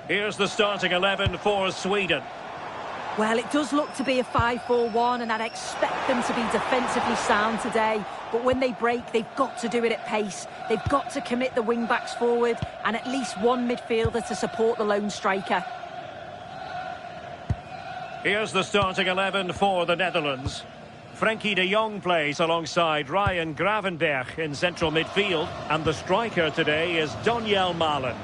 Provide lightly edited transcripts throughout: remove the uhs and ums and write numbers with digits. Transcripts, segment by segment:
Here's the starting 11 for Sweden. Well, it does look to be a 5-4-1, and I'd expect them to be defensively sound today. But when they break, they've got to do it at pace. They've got to commit the wing-backs forward and at least one midfielder to support the lone striker. Here's the starting 11 for the Netherlands. Frenkie de Jong plays alongside Ryan Gravenberch in central midfield. And the striker today is Donyell Malen.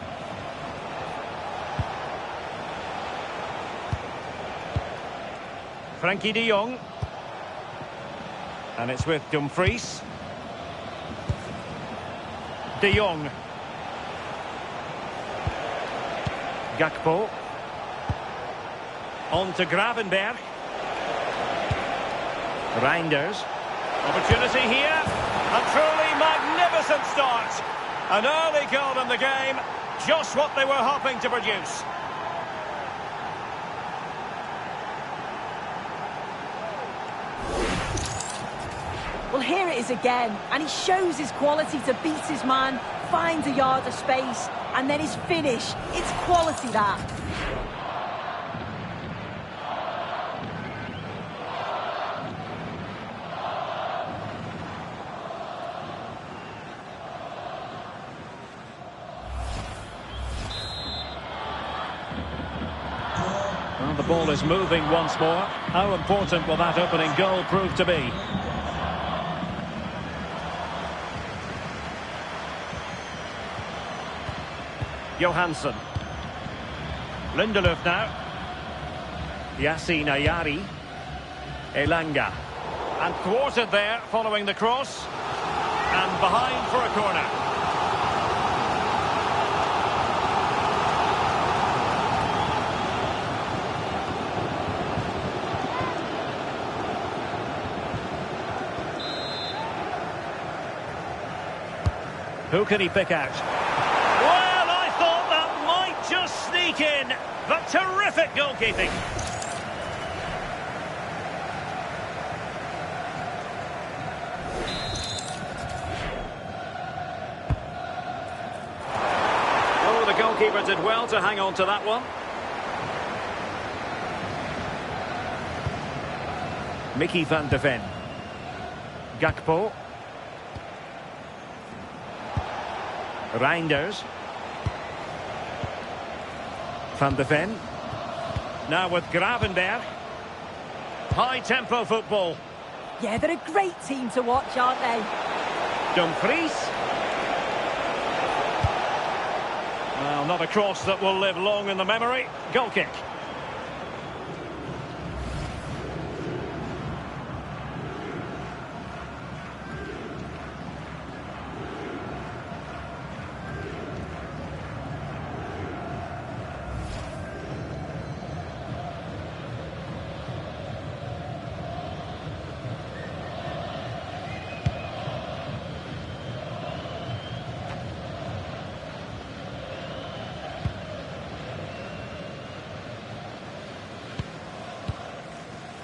Frenkie de Jong. And it's with Dumfries. De Jong. Gakpo. On to Gravenberch. Reinders. Opportunity here. A truly magnificent start. An early goal in the game. Just what they were hoping to produce. Well, here it is again, and he shows his quality to beat his man, finds a yard of space, and then his finish. It's quality, that. Well, the ball is moving once more. How important will that opening goal prove to be? Johansson. Lindelöf now. Yassine Ayari. Elanga. And thwarted there following the cross. And behind for a corner. Who can he pick out? Just sneak in, but terrific goalkeeping. Oh, the goalkeeper did well to hang on to that one. Mickey van de Ven. Gakpo. Reinders. Van de Ven. Now with Gravenberch. High-tempo football. Yeah, they're a great team to watch, aren't they? Dumfries. Well, not a cross that will live long in the memory. Goal kick.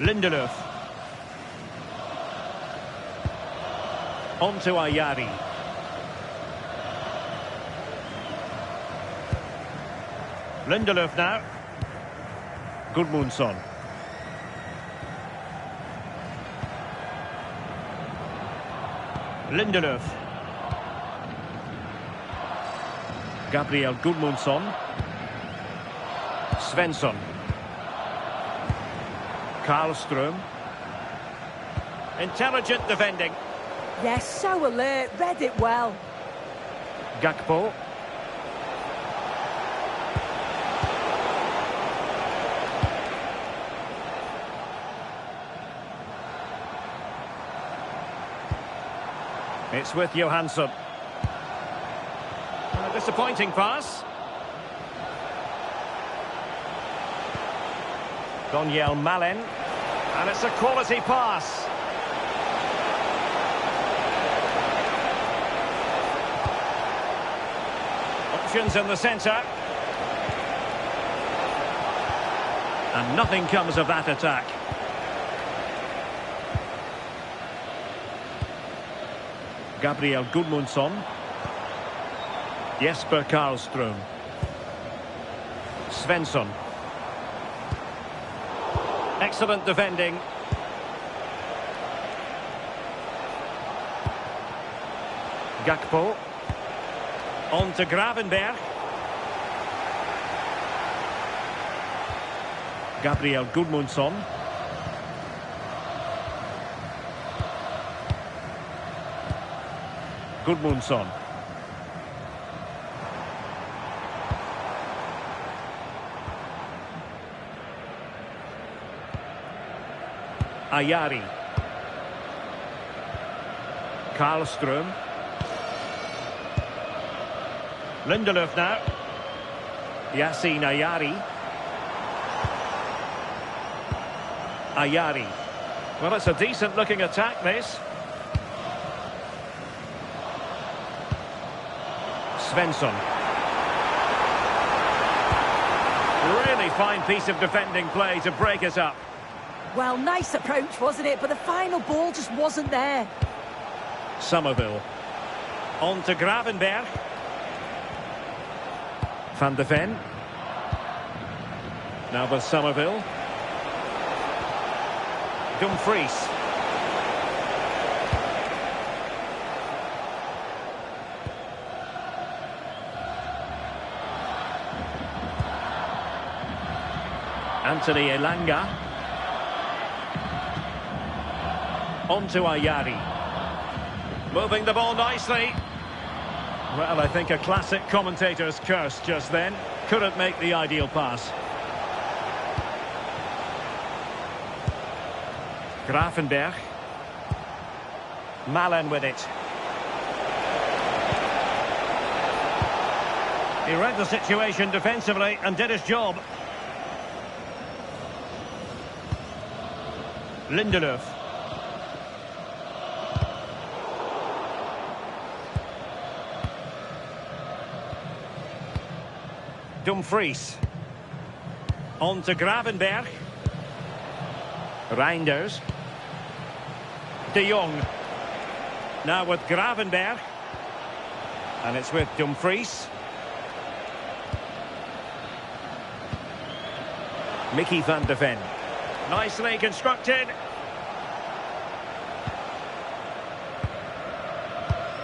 Lindelöf. On to Ayari. Lindelöf now. Gudmundsson. Lindelöf. Gabriel Gudmundsson. Svensson. Karlström. Intelligent defending. Yes, so alert, read it well. Gakpo. It's with Johansson. A disappointing pass. Donyell Malen. And it's a quality pass. Options in the centre. And nothing comes of that attack. Gabriel Gudmundsson. Jesper Karlström. Svensson. Excellent defending. Gakpo. On to Gravenberch. Gabriel Gudmundsson. Gudmundsson. Ayari. Karlström. Lindelöf now. Yassine Ayari. Ayari. Well, it's a decent-looking attack, this. Svensson. Really fine piece of defending play to break us up. Well, nice approach, wasn't it? But the final ball just wasn't there. Somerville. On to Gravenberch. Van de Ven. Now with Somerville. Dumfries. Anthony Elanga. On to Ayari. Moving the ball nicely. Well, I think a classic commentator's curse just then. Couldn't make the ideal pass. Gravenberch. Malen with it. He read the situation defensively and did his job. Lindelöf. Dumfries. On to Gravenberch. Reinders. De Jong. Now with Gravenberch. And it's with Dumfries. Mickey van de Ven. Nicely constructed.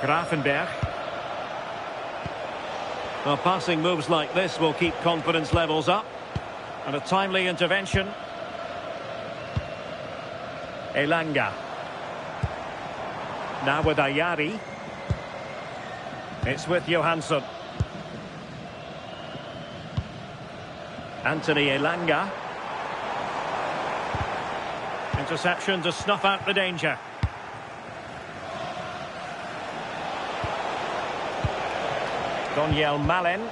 Gravenberch. Well, passing moves like this will keep confidence levels up. And a timely intervention. Elanga. Now with Ayari. It's with Johansson. Anthony Elanga. Interception to snuff out the danger. Donyell Malen.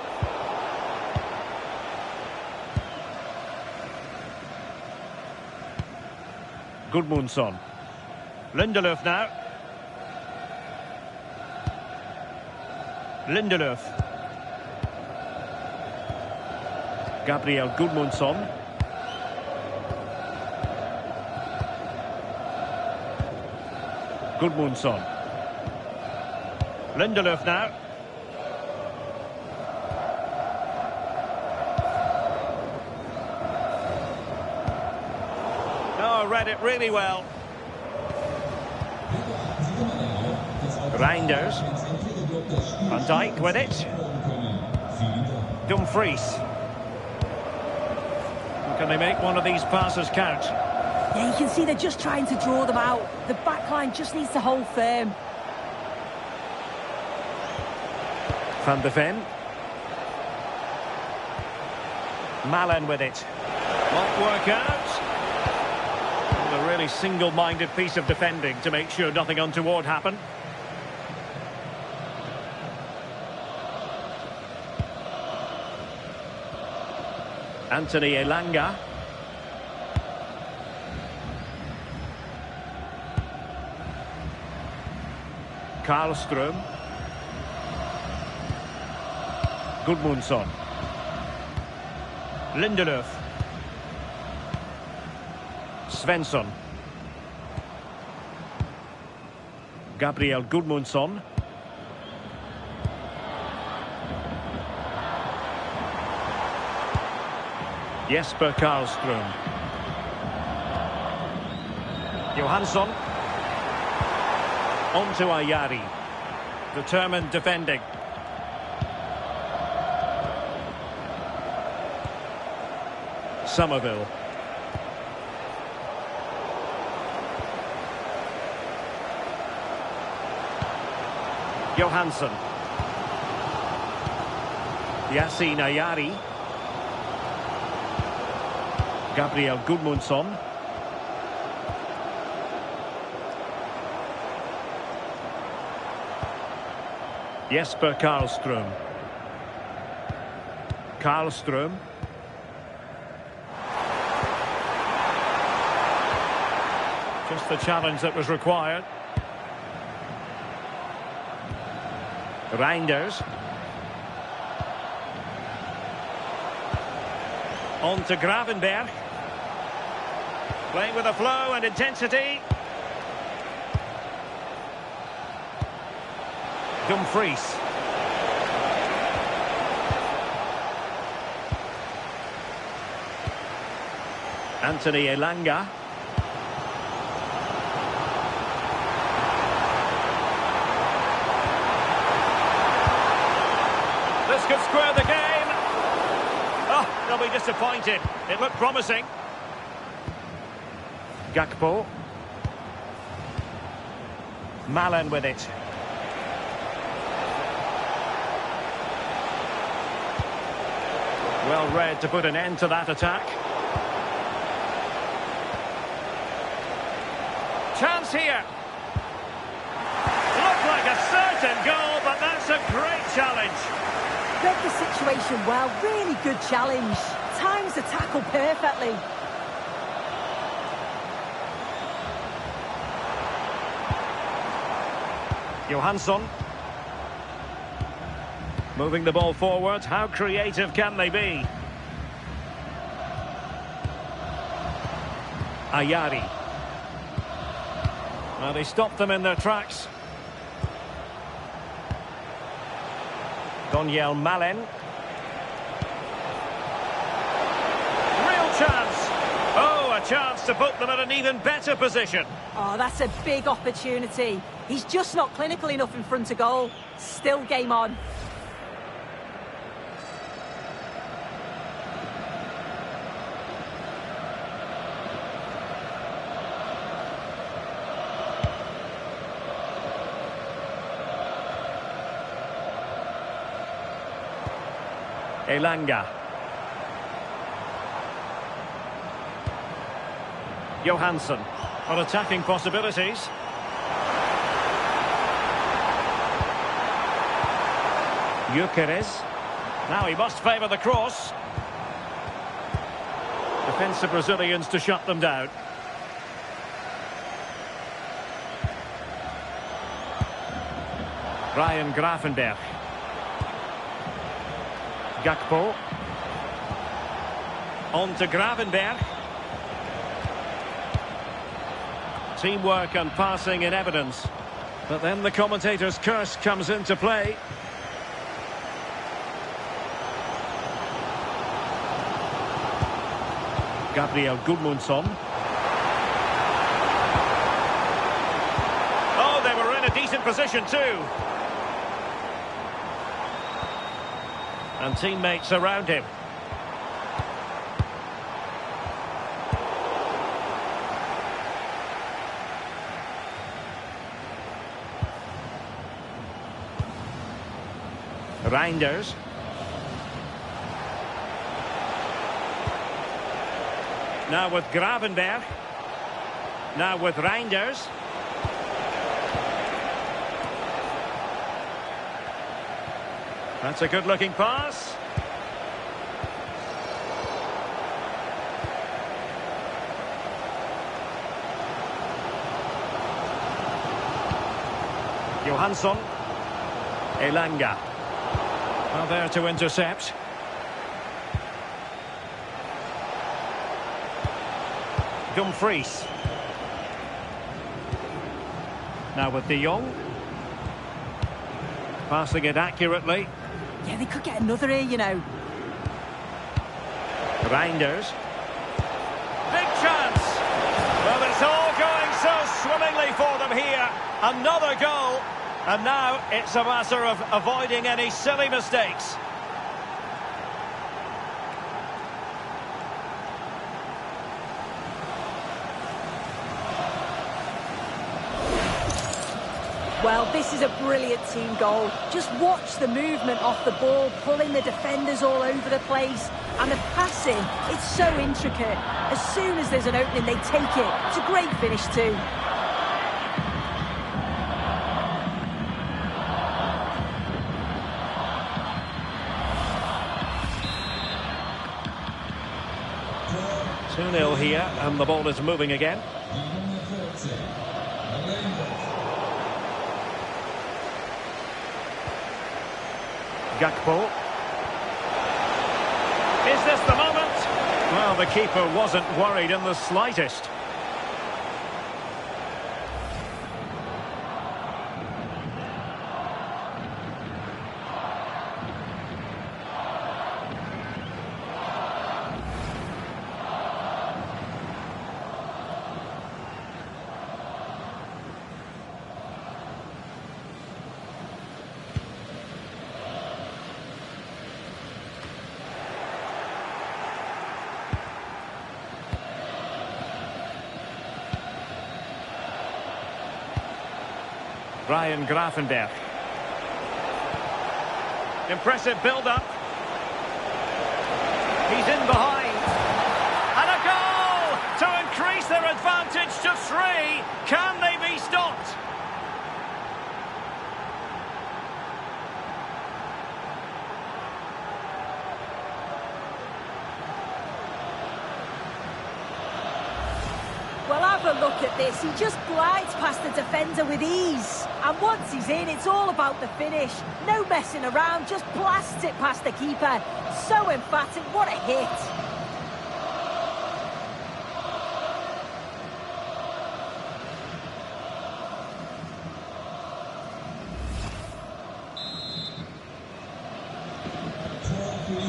Gudmundsson. Lindelöf now. Lindelöf. Gabriel Gudmundsson. Gudmundsson. Lindelöf now. Oh, read it really well. Reinders. Van Dijk with it. Dumfries. Can they make one of these passes count? Yeah, you can see they're just trying to draw them out. The back line just needs to hold firm. Van de Ven. Malen with it. Won't work out. And a really single-minded piece of defending to make sure nothing untoward happened. Anthony Elanga. Karlström. Gudmundsson. Lindelöf. Svensson. Gabriel Gudmundsson. Jesper Karlström. Johansson. On to Ayari. Determined defending. Somerville. Johansson. Yasin Ayari. Gabriel Gudmundsson. Jesper Karlström. Karlström. Just the challenge that was required. Reinders. On to Gravenberg. Playing with a flow and intensity. Dumfries. Anthony Elanga. This could square the game. Oh, they'll be disappointed. It looked promising. Gakpo. Malen with it. Well read to put an end to that attack. Chance here. Looked like a certain goal, but that's a great challenge. Read the situation well, really good challenge. Times the tackle perfectly. Johansson. Moving the ball forward, how creative can they be? Ayari. Well, they stopped them in their tracks. Daniel Malen. Real chance. Oh, a chance to put them in an even better position. Oh, that's a big opportunity. He's just not clinical enough in front of goal. Still game on. Elanga. Johansson on attacking possibilities. Gyökeres. Now he must favour the cross. Defensive Brazilians to shut them down. Ryan Gravenberg. Gakpo. On to Gravenberg. Teamwork and passing in evidence. But then the commentator's curse comes into play. Gabriel Gudmundsson. Oh, they were in a decent position too. And teammates around him. Reinders. Now with Gravenberg. Now with Reinders. That's a good-looking pass. Johansson. Elanga. Well, there to intercept. Dumfries. Now with De Jong. Passing it accurately. Yeah, they could get another here, you know. Reinders. Big chance. Well, it's all going so swimmingly for them here. Another goal. And now it's a matter of avoiding any silly mistakes. Well, this is a brilliant team goal. Just watch the movement off the ball, pulling the defenders all over the place. And the passing, it's so intricate. As soon as there's an opening, they take it. It's a great finish too. Two 2-0 here, and the ball is moving again. Gakpo. Is this the moment? Well, the keeper wasn't worried in the slightest. Ryan Gravenberch. Impressive build-up. He's in behind. And a goal to increase their advantage to 3. Can they be stopped? Well, have a look at this. He just glides past the defender with ease. And once he's in, it's all about the finish. No messing around, just blasts it past the keeper. So emphatic, what a hit.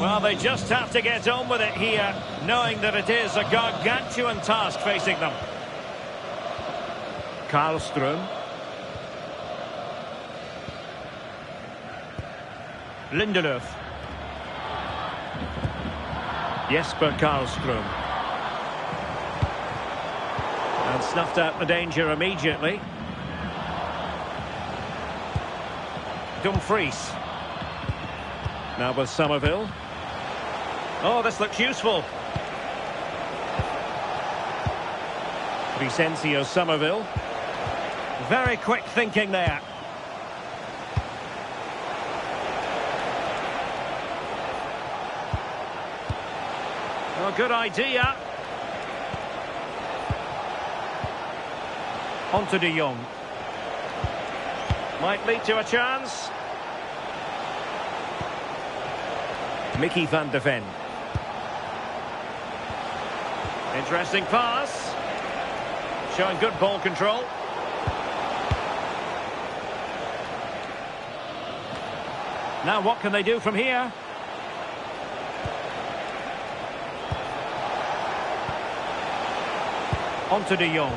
Well, they just have to get on with it here, knowing that it is a gargantuan task facing them. Karlström. Lindelöf. Jesper Karlström. And snuffed out the danger immediately. Dumfries. Now with Somerville. Oh, this looks useful. Vicencio Somerville. Very quick thinking there. Oh, good idea. On to De Jong. Might lead to a chance. Mickey van de Ven. Interesting pass. Showing good ball control. Now what can they do from here? On to De Jong.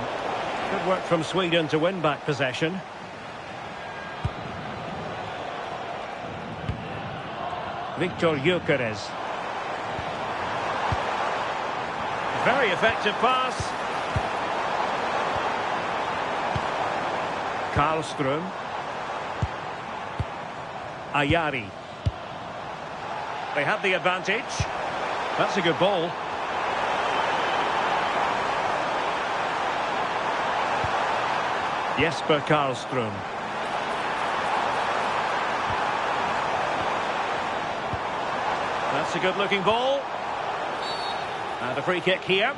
Good work from Sweden to win back possession. Victor Gyökeres. Very effective pass. Karlström. Ayari. They have the advantage. That's a good ball. Jesper Karlström. That's a good-looking ball. And a free kick here.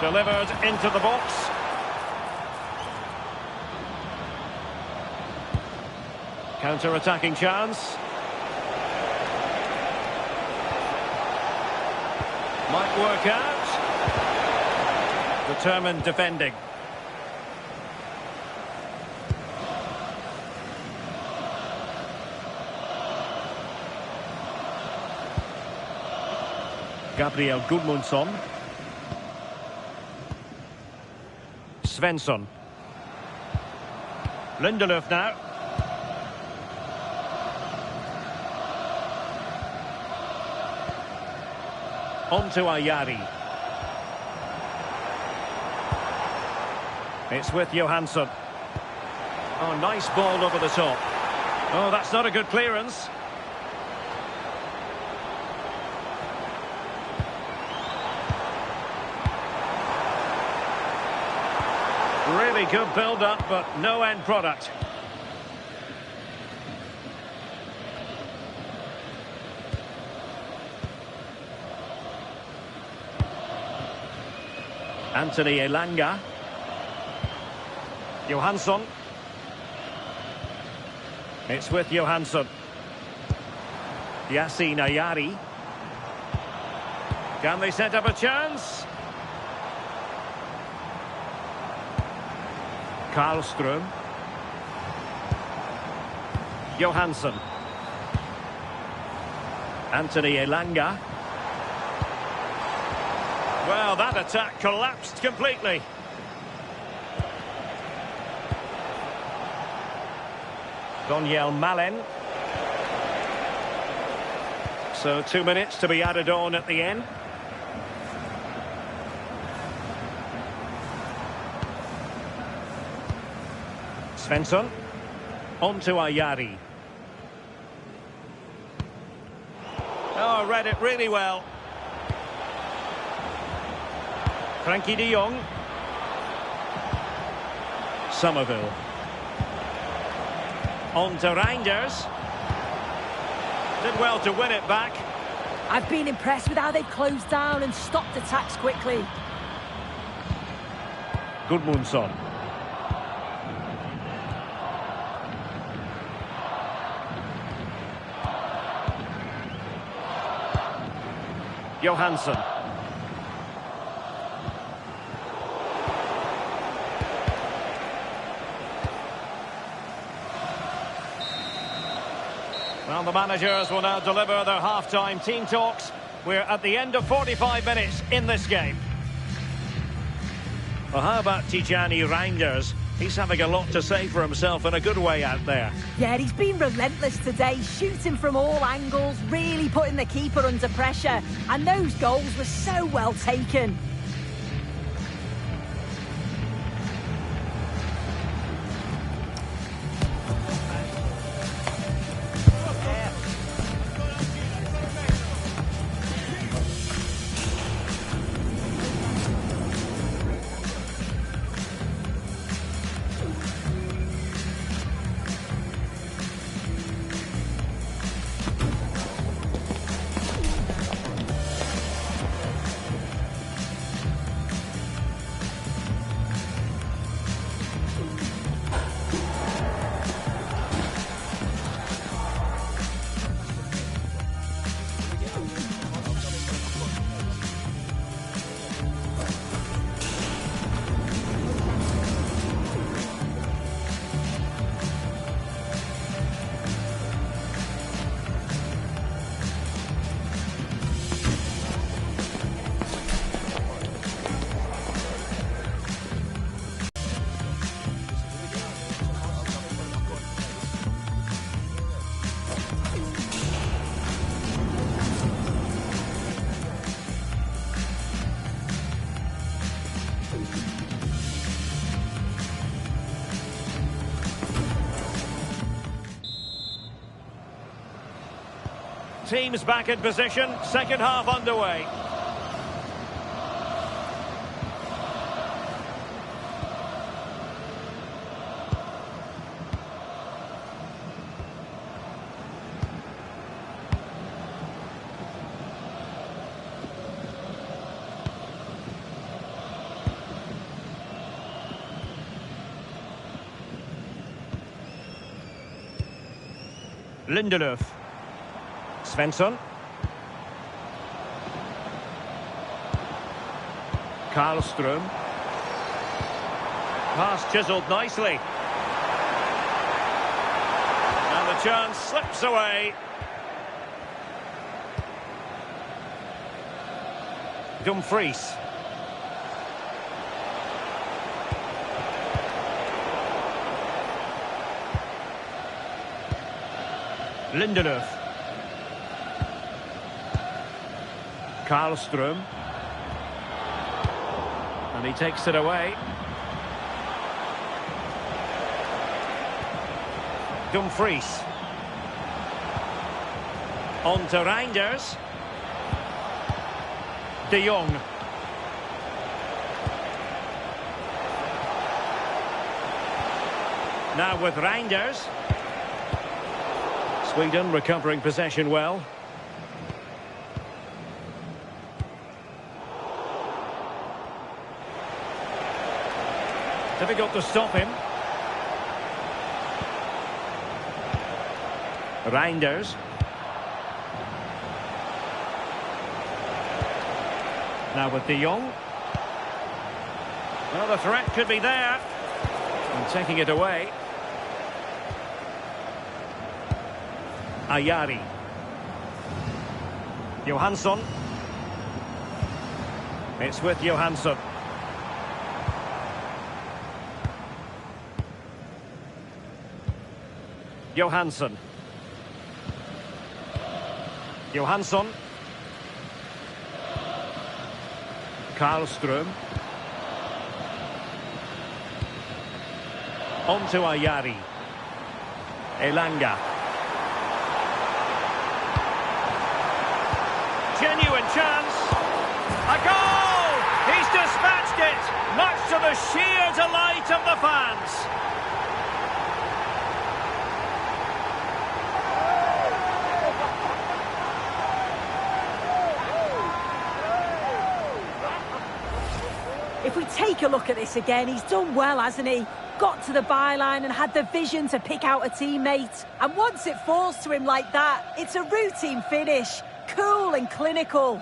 Delivered into the box. Counter-attacking chance. Might work out. Determined defending. Gabriel Gudmundsson. Svensson. Lindelöf now. On to Ayari. It's with Johansson. Oh, nice ball over the top. Oh, that's not a good clearance. Really good build-up, but no end product. Anthony Elanga. Johansson. It's with Johansson. Yassine Ayari. Can they set up a chance? Karlström. Johansson. Anthony Elanga. Well, that attack collapsed completely. Daniel Malen. So 2 minutes to be added on at the end. Svensson. On to Ayari. Oh, read it really well. Frankie de Jong. Somerville. On to Reinders. Did well to win it back. I've been impressed with how they've closed down and stopped attacks quickly. Gudmundsson. Johansson. Well, the managers will now deliver their half-time team talks. We're at the end of 45 minutes in this game. Well, how about Tijani Reinders? He's having a lot to say for himself in a good way out there. Yeah, he's been relentless today, shooting from all angles, really putting the keeper under pressure. And those goals were so well taken. Teams back in position, second half underway. Lindelöf. Svensson. Karlström. Pass chiselled nicely. And the chance slips away. Dumfries. Lindelöf. Karlström. And he takes it away. Dumfries. On to Reinders. De Jong. Now with Reinders. Sweden recovering possession well. Difficult to stop him. Reinders. Now with De Jong. Well, the threat could be there. And taking it away. Ayari. Johansson. It's with Johansson. Johansson. Johansson. Karlström. On to Ayari. Elanga. Genuine chance. A goal! He's dispatched it, much to the sheer delight of the fans. If we take a look at this again, he's done well, hasn't he? Got to the byline and had the vision to pick out a teammate. And once it falls to him like that, it's a routine finish. Cool and clinical.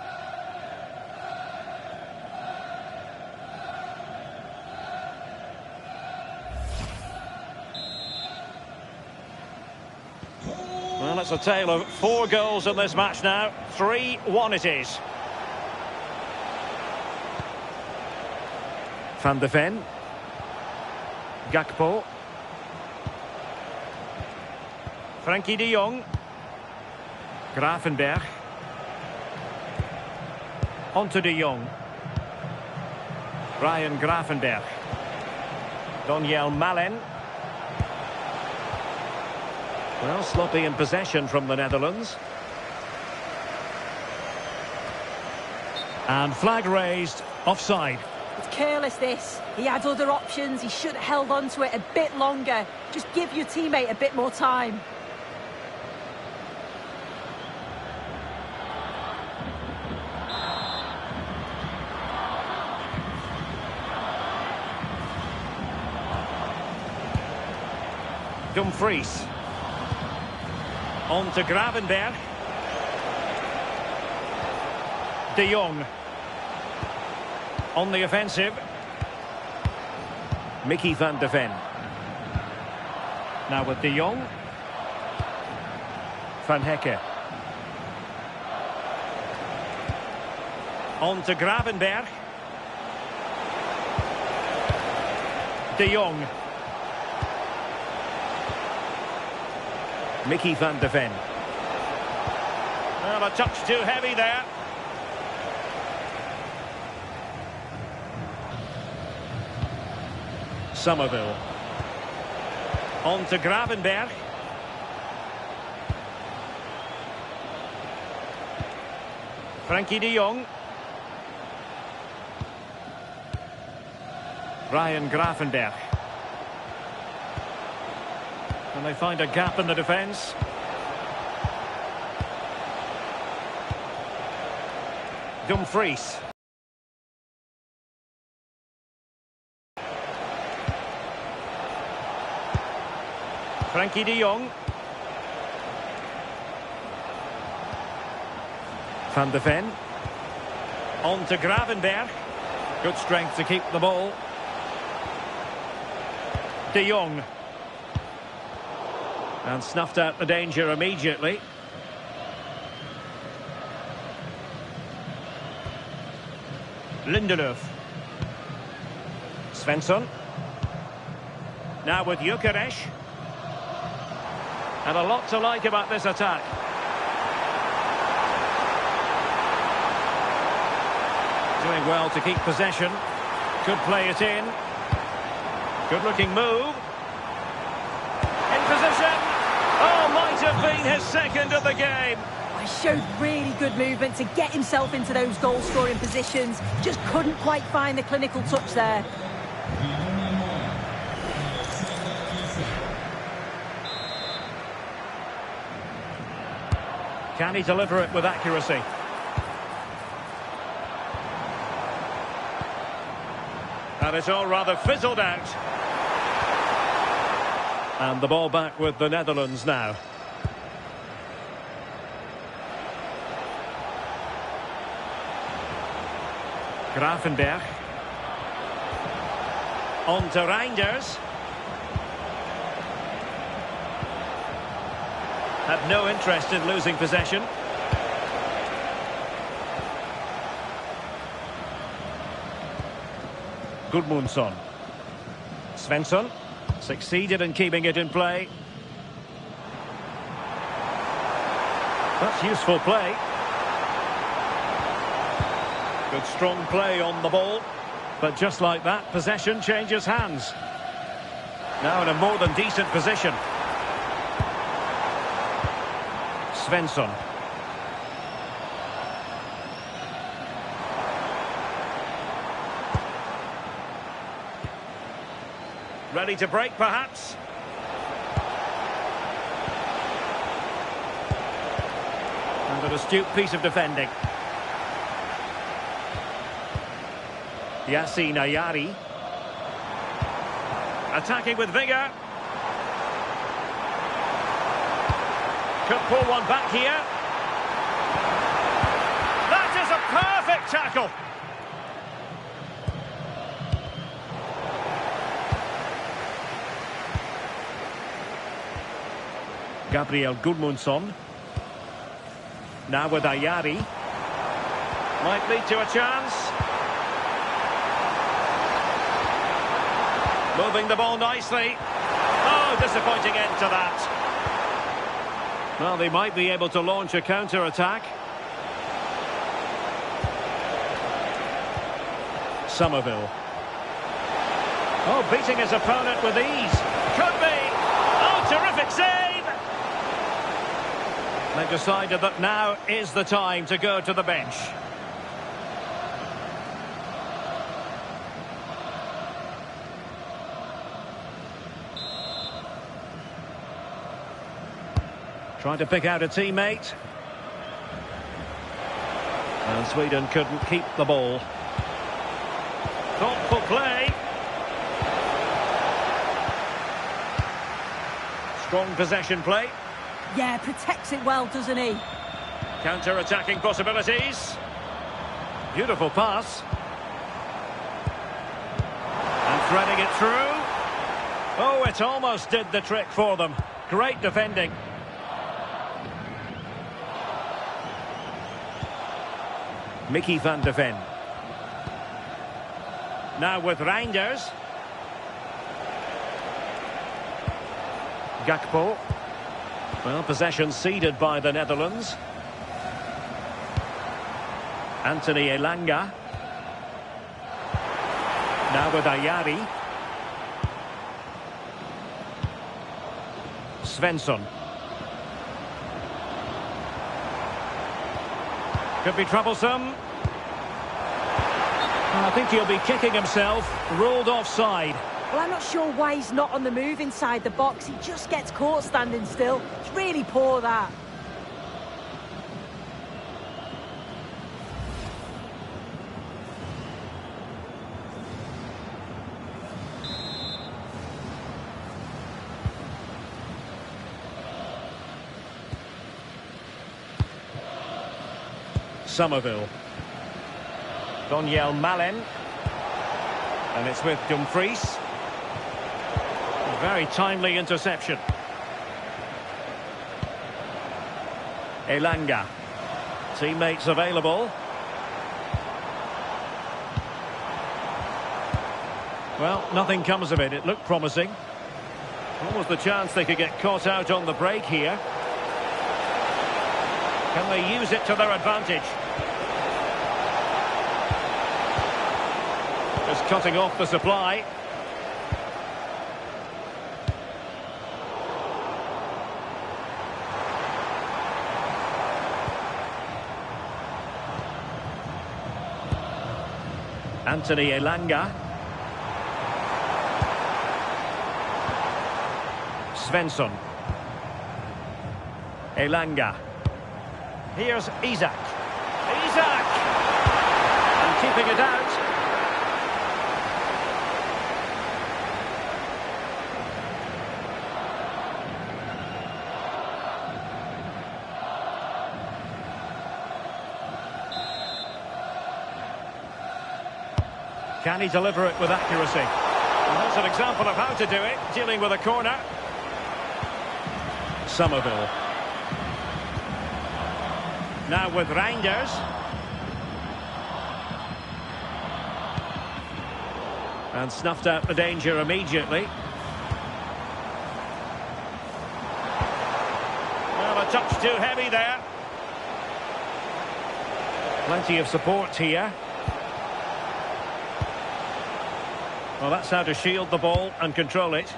Well, it's a tale of 4 goals in this match now. 3-1 it is. Van de Ven. Gakpo. Frenkie de Jong. Gravenberch. On to de Jong. Ryan Gravenberch. Daniel Malen. Well, sloppy in possession from the Netherlands. And flag raised, offside. It's careless, this. He had other options. He should have held on to it a bit longer. Just give your teammate a bit more time. Dumfries. On to Gravenberch. De Jong. On the offensive. Mickey van de Ven. Now with De Jong. Van Hekke. On to Gravenberch. De Jong. Mickey van de Ven. Well, a touch too heavy there. Somerville. On to Gravenberch. Frenkie de Jong. Ryan Gravenberch. And they find a gap in the defence. Dumfries. Frenkie de Jong. Van de Ven. On to Gravenberg. Good strength to keep the ball. De Jong. And snuffed out the danger immediately. Lindelöf. Svensson. Now with Gyökeres. And a lot to like about this attack. Doing well to keep possession. Could play it in. Good looking move. In position. Oh, might have been his second of the game. He showed really good movement to get himself into those goal-scoring positions. Just couldn't quite find the clinical touch there. Can he deliver it with accuracy? And it's all rather fizzled out. And the ball back with the Netherlands now. Gravenberg. On to Reinders. Had no interest in losing possession. Gudmundsson. Svensson succeeded in keeping it in play. That's useful play. Good strong play on the ball. But just like that, possession changes hands. Now in a more than decent position. Svensson. Ready to break, perhaps. And an astute piece of defending. Yassine Ayari. Attacking with vigour. Could pull one back here. That is a perfect tackle. Gabriel Gudmundsson. Now with Ayari. Might lead to a chance. Moving the ball nicely. Oh, disappointing end to that. Well, they might be able to launch a counter-attack. Somerville. Oh, beating his opponent with ease. Could be. Oh, terrific save. They've decided that now is the time to go to the bench. Trying to pick out a teammate. And Sweden couldn't keep the ball. Thoughtful play. Strong possession play. Yeah, protects it well, doesn't he? Counter-attacking possibilities. Beautiful pass. And threading it through. Oh, it almost did the trick for them. Great defending. Mickey van de Ven. Now with Reinders. Gakpo. Well, possession ceded by the Netherlands. Anthony Elanga. Now with Ayari. Svensson. Could be troublesome. I think he'll be kicking himself. Ruled offside. Well, I'm not sure why he's not on the move inside the box. He just gets caught standing still. It's really poor, that. Somerville. Daniel Malen. And it's with Dumfries. Very timely interception. Elanga. Teammates available. Well, nothing comes of it. It looked promising. What was the chance they could get caught out on the break here? Can they use it to their advantage? Just cutting off the supply. Anthony Elanga. Svensson. Elanga. Here's Isak. Isak! And keeping it out. Can he deliver it with accuracy? And that's an example of how to do it, dealing with a corner. Somerville. Now with Reinders. And snuffed out the danger immediately. Well, a touch too heavy there. Plenty of support here. Well, that's how to shield the ball and control it.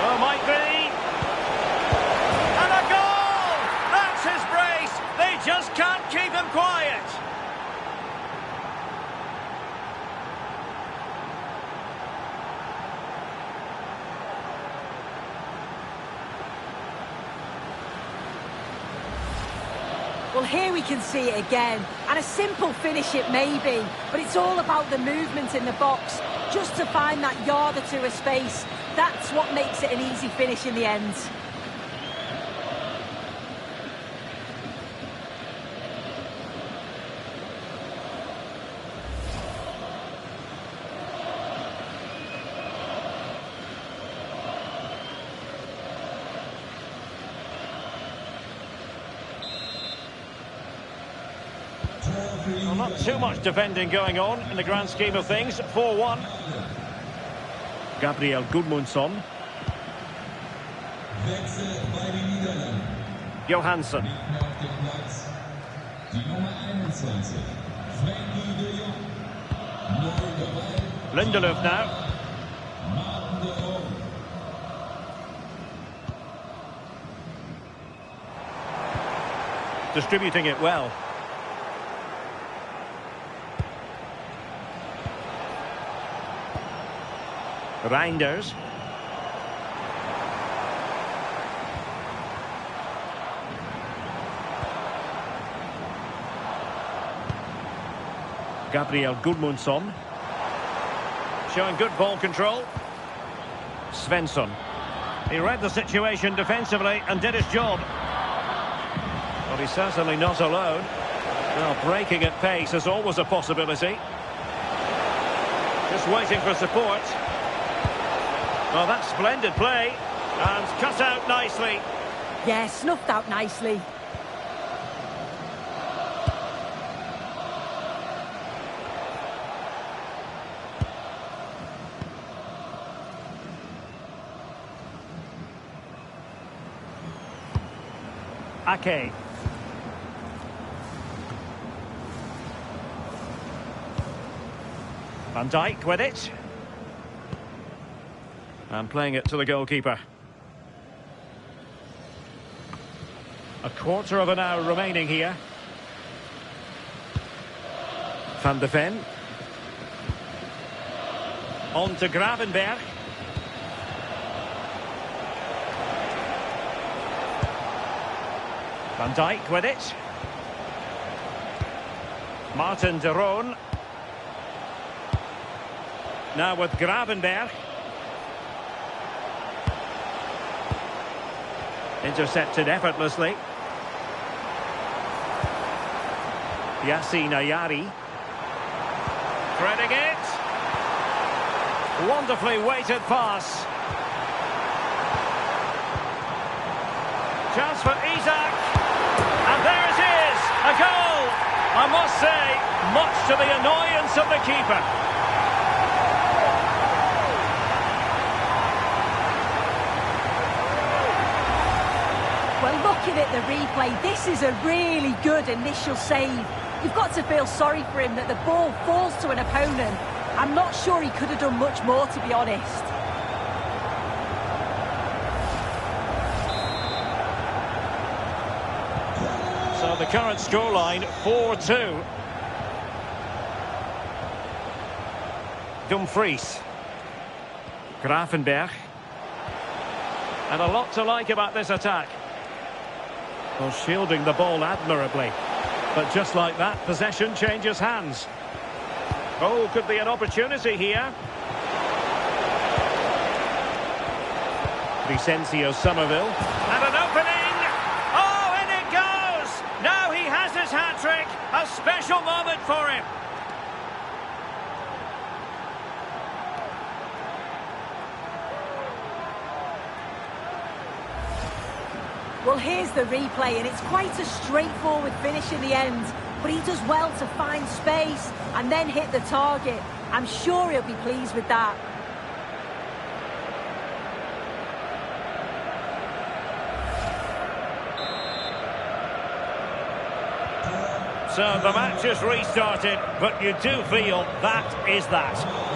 Oh, might be. And a goal! That's his brace. They just can't keep him quiet. Well, here we can see it again, and a simple finish it may be, but it's all about the movement in the box, just to find that yard or two of space. That's what makes it an easy finish in the end. Well, not too much defending going on in the grand scheme of things. 4-1. Gabriel Gudmundsson. Johansson. Lindelöf now. Distributing it well. Reinders. Gabriel Gudmundsson. Showing good ball control. Svensson. He read the situation defensively and did his job. But he's certainly not alone. Well, breaking at pace is always a possibility. Just waiting for support. Well, that's splendid play, and cut out nicely. Yeah, snuffed out nicely. Ake. Van Dijk with it. And playing it to the goalkeeper. A quarter of an hour remaining here. Van de Ven. On to Gravenberg. Van Dijk with it. Martin de Roon. Now with Gravenberg. Intercepted effortlessly. Yassine Ayari. Threading it. Wonderfully weighted pass. Chance for Isak. And there it is, a goal. I must say, much to the annoyance of the keeper. Well, looking at the replay, this is a really good initial save. You've got to feel sorry for him that the ball falls to an opponent. I'm not sure he could have done much more, to be honest. So the current scoreline, 4-2. Dumfries. Gravenberch. And a lot to like about this attack. Well, shielding the ball admirably. But just like that, possession changes hands. Oh, could be an opportunity here. Vicencio Somerville. And an opening! Oh, in it goes! Now he has his hat-trick. A special moment for him. Well, here's the replay, and it's quite a straightforward finish in the end. But he does well to find space and then hit the target. I'm sure he'll be pleased with that. So the match has restarted, but you do feel that is that.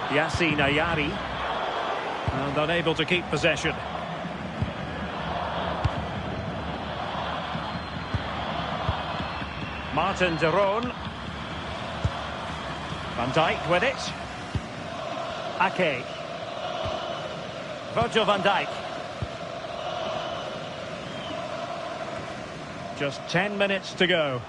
Yassine Ayari, and unable to keep possession. Martin de Roon. Van Dijk with it. Ake. Virgil van Dijk. Just 10 minutes to go.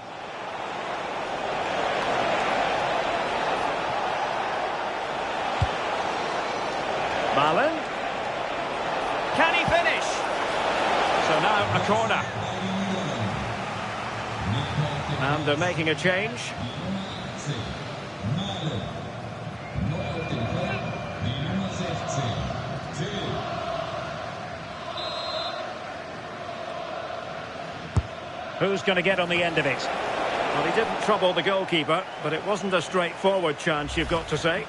Malen. Can he finish? So now a corner. And they're making a change. Who's going to get on the end of it? Well, he didn't trouble the goalkeeper, but it wasn't a straightforward chance, you've got to say.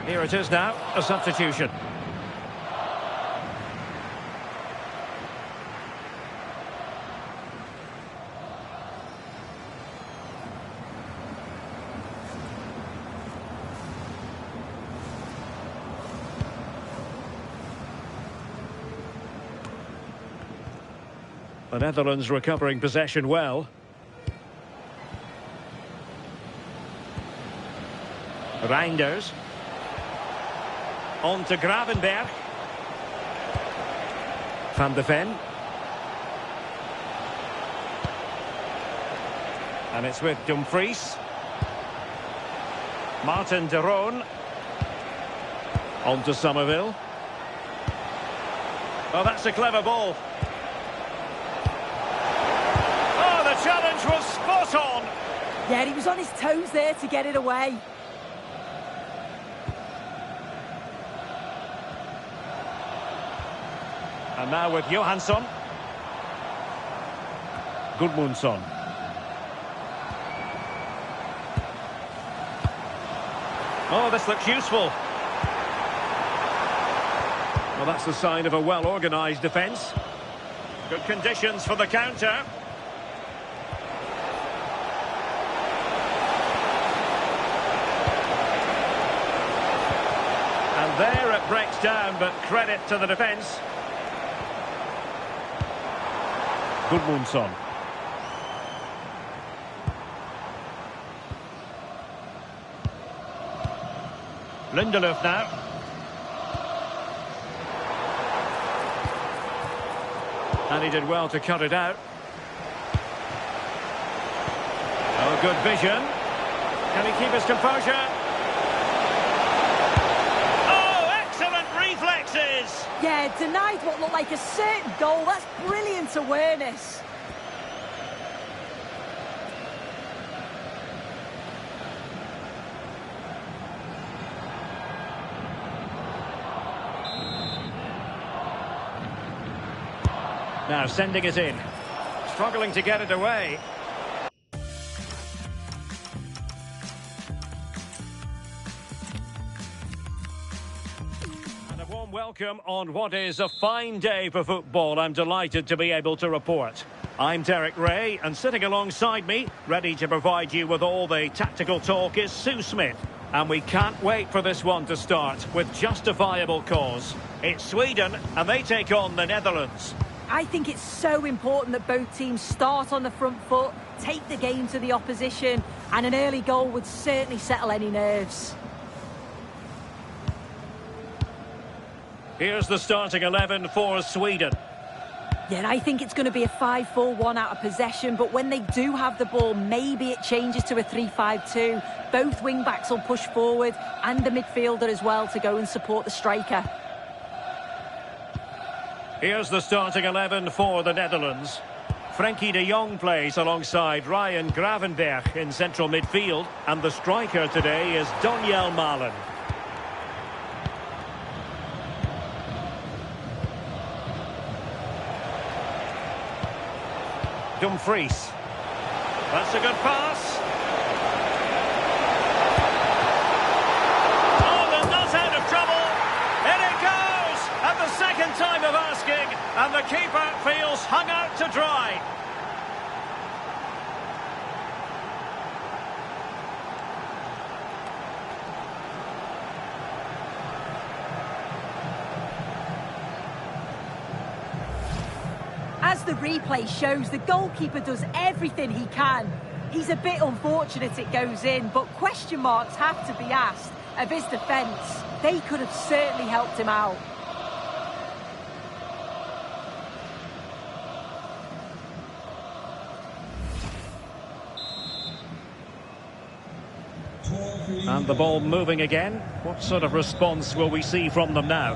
Here it is now, a substitution. The Netherlands recovering possession well. Reinders. On to Gravenberch. Van de Ven. And it's with Dumfries. Martin de Roon. On to Somerville. Oh, that's a clever ball. Oh, the challenge was spot on. Yeah, he was on his toes there to get it away. And now with Johansson. Gudmundsson. Oh, this looks useful. Well, that's the sign of a well-organised defence. Good conditions for the counter. And there it breaks down, but credit to the defence. Gudmundsson. Lindelöf now. And he did well to cut it out. Oh, good vision. Can he keep his composure? Oh, excellent reflexes! Yeah, denied what looked like a certain goal. That's brilliant awareness. Now sending it in. Struggling to get it away. And a warm welcome on what is a fine day for football. I'm delighted to be able to report. I'm Derek Ray, and sitting alongside me, ready to provide you with all the tactical talk, is Sue Smith. And we can't wait for this one to start with justifiable cause. It's Sweden, and they take on the Netherlands. I think it's so important that both teams start on the front foot, take the game to the opposition, and an early goal would certainly settle any nerves. Here's the starting 11 for Sweden. Yeah, I think it's going to be a 5-4-1 out of possession, but when they do have the ball, maybe it changes to a 3-5-2. Both wing-backs will push forward, and the midfielder as well to go and support the striker. Here's the starting 11 for the Netherlands. Frenkie de Jong plays alongside Ryan Gravenberch in central midfield. And the striker today is Daniel Malen. Dumfries. That's a good pass. Second time of asking, and the keeper feels hung out to dry. As the replay shows, the goalkeeper does everything he can. He's a bit unfortunate it goes in, but question marks have to be asked of his defence. They could have certainly helped him out. And the ball moving again. What sort of response will we see from them now?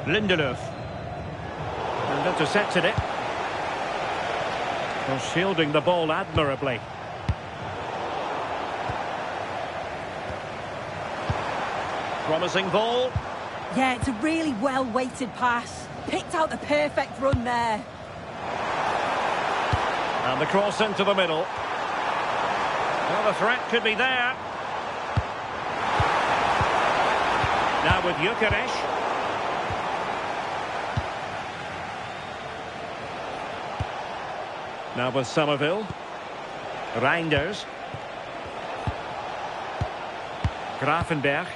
Lindelöf. And intercepted it. Well, shielding the ball admirably. Promising ball. Yeah, it's a really well-weighted pass. Picked out the perfect run there. And the cross into the middle. Well, the threat could be there. Now with Gyökeres. Now with Somerville. Reinders. Gravenberch.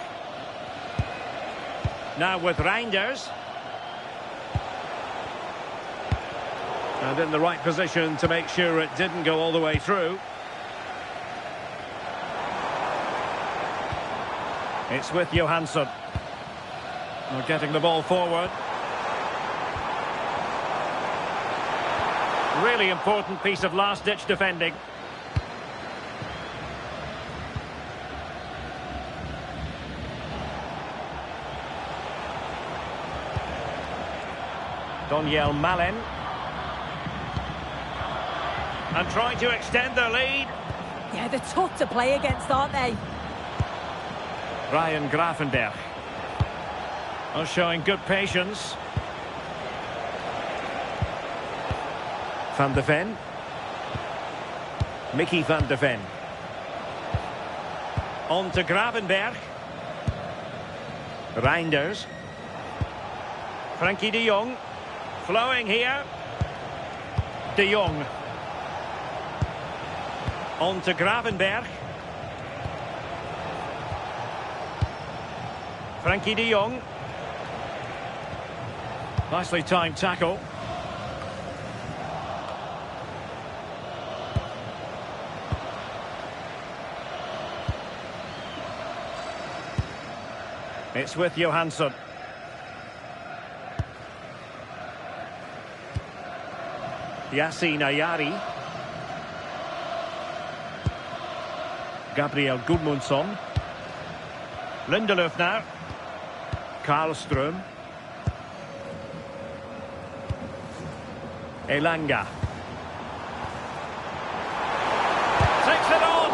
Now with Reinders. And in the right position to make sure it didn't go all the way through. It's with Johansson. We're getting the ball forward. Really important piece of last-ditch defending. Daniel Malen. And trying to extend their lead. Yeah, they're tough to play against, aren't they? Ryan Gravenberch. Oh, showing good patience. Van de Ven. Mickey van de Ven. On to Gravenberch. Reinders. Frenkie de Jong. Flowing here. De Jong. On to Gravenberch. Frenkie de Jong. Nicely timed tackle. It's with Johansson. Yassine Ayari. Gabriel Gudmundsson. Lindelöf now. Karlström. Elanga. Takes it on.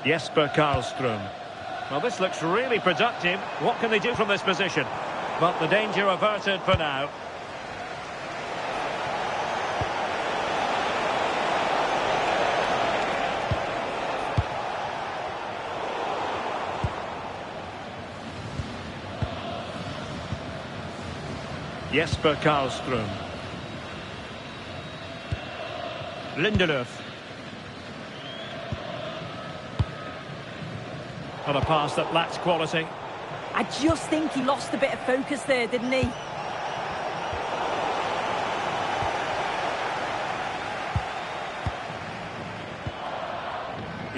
Jesper Karlström. Well, this looks really productive. What can they do from this position? But the danger averted for now. Jesper Karlström. Lindelöf. On a pass that lacks quality. I just think he lost a bit of focus there, didn't he?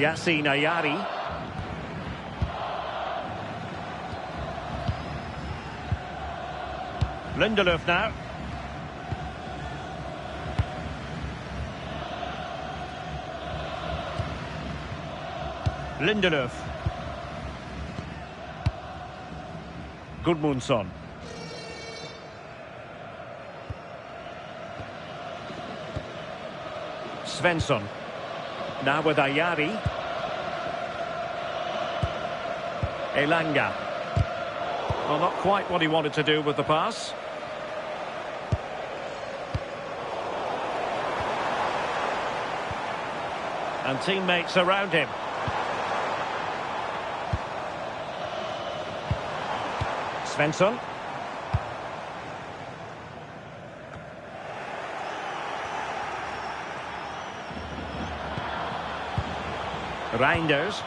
Yassine Ayari. Lindelöf now. Lindelöf. Gudmundsson. Svensson. Now with Ayari. Elanga. Well, not quite what he wanted to do with the pass. And teammates around him. Svensson. Reinders.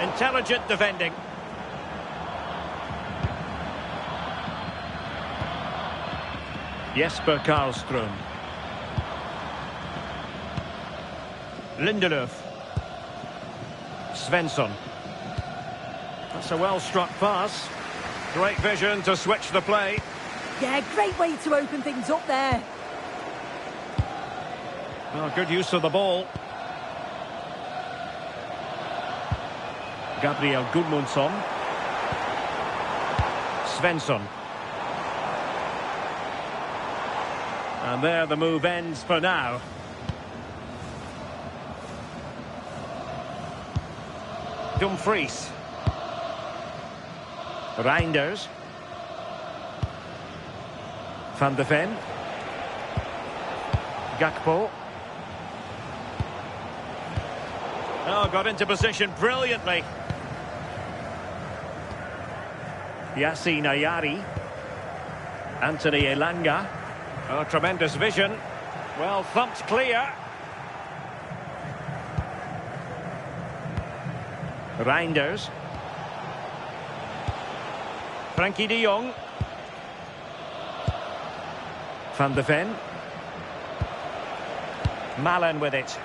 Intelligent defending. Jesper Karlström. Lindelöf. Svensson. That's a well-struck pass. Great vision to switch the play. Yeah, great way to open things up there. Well, good use of the ball. Gabriel Gudmundsson. Svensson. And there the move ends for now. Dumfries. Reinders. Van de Ven. Gakpo. Oh, got into position brilliantly. Yassine Ayari. Anthony Elanga. Oh, tremendous vision. Well thumped clear. Reinders. Frankie de Jong. Van de Ven. Malen with it.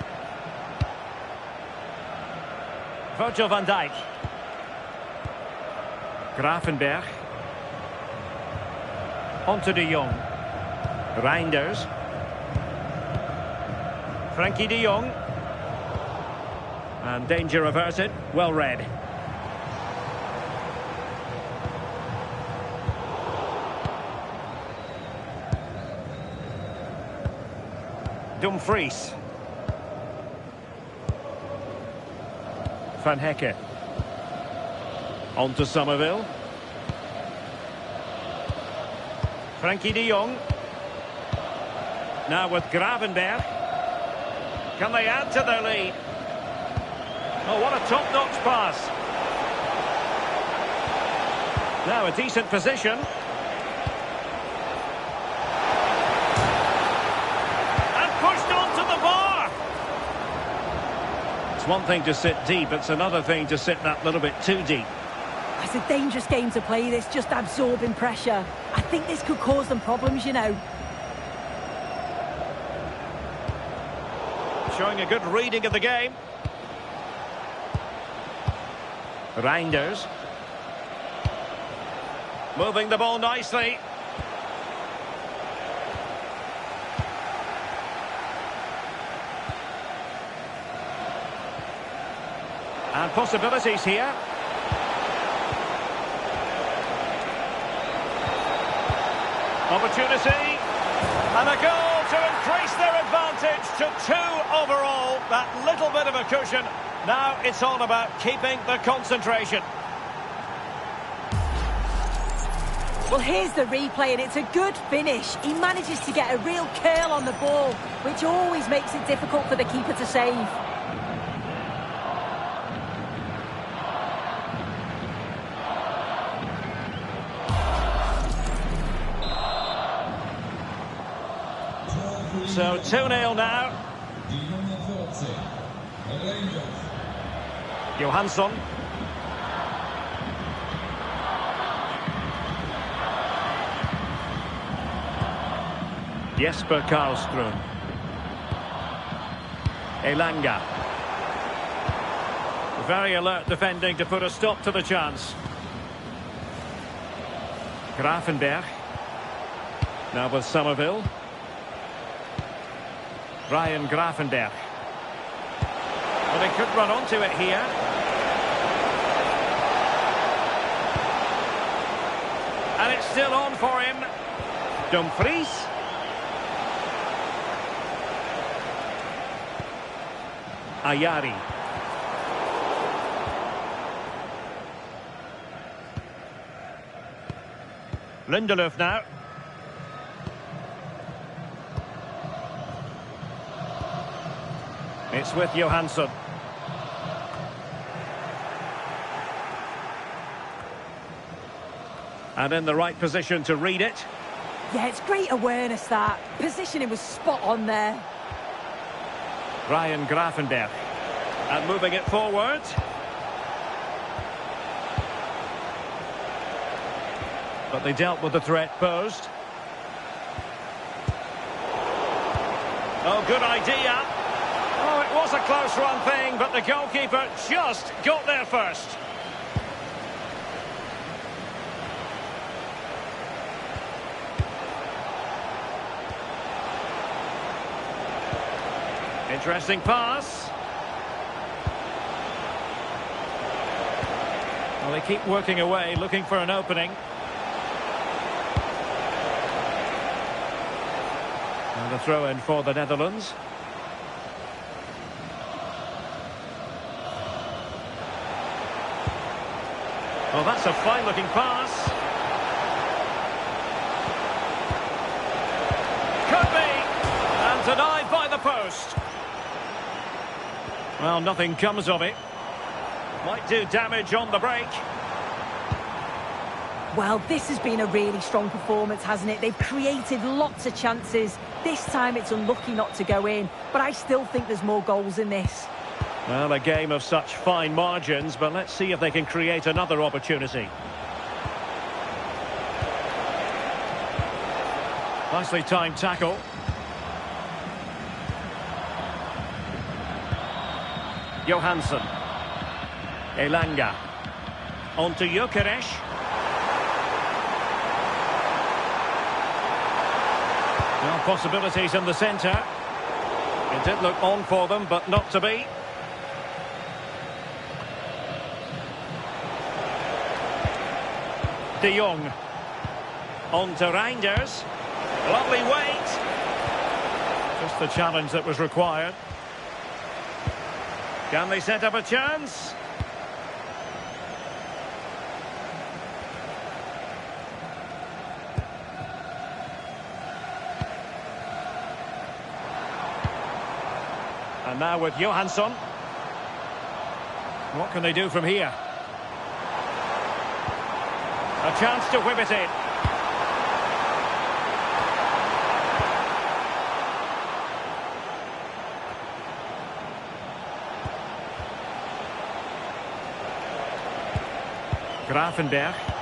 Virgil van Dijk. Gravenberg. Onto de Jong. Reinders. Frankie de Jong. And danger averted. Well read. Dumfries. Van Hekke. On to Somerville. Frankie de Jong. Now with Gravenberg. Can they add to their lead? Oh, what a top-notch pass. Now a decent position. And pushed onto the bar. It's one thing to sit deep, it's another thing to sit that little bit too deep. It's a dangerous game to play this, just absorbing pressure. I think this could cause them problems, you know. Showing a good reading of the game. Reinders. Moving the ball nicely. And possibilities here. Opportunity. And a goal to increase their advantage to 2 overall. That little bit of a cushion. Now it's all about keeping the concentration. Well, here's the replay, and it's a good finish. He manages to get a real curl on the ball, which always makes it difficult for the keeper to save. So 2-0 now. Johansson. Jesper Karlström. Elanga. Very alert defending to put a stop to the chance. Grafenberg. Now with Somerville. Ryan Grafenberg. Well, they could run onto it here. And it's still on for him. Dumfries. Ayari. Lindelöf now. It's with Johansson. And in the right position to read it. Yeah, it's great awareness, that. Positioning was spot on there. Ryan Grafenberg. And moving it forward. But they dealt with the threat posed. Oh, good idea. Oh, it was a close run thing, but the goalkeeper just got there first. Interesting pass. Well, they keep working away, looking for an opening. And the throw-in for the Netherlands. Well, that's a fine-looking pass. Could be! And denied by the post. Well, nothing comes of it. Might do damage on the break. Well, this has been a really strong performance, hasn't it? They've created lots of chances. This time it's unlucky not to go in, but I still think there's more goals in this. Well, a game of such fine margins, but let's see if they can create another opportunity. Nicely timed tackle. Johansson. Elanga. On to Gyökeres. Well, possibilities in the centre. It did look on for them, but not to be. De Jong. On to Reinders. Lovely weight. Just the challenge that was required. Can they set up a chance? And now with Johansson. What can they do from here? A chance to whip it in. Grafenberg.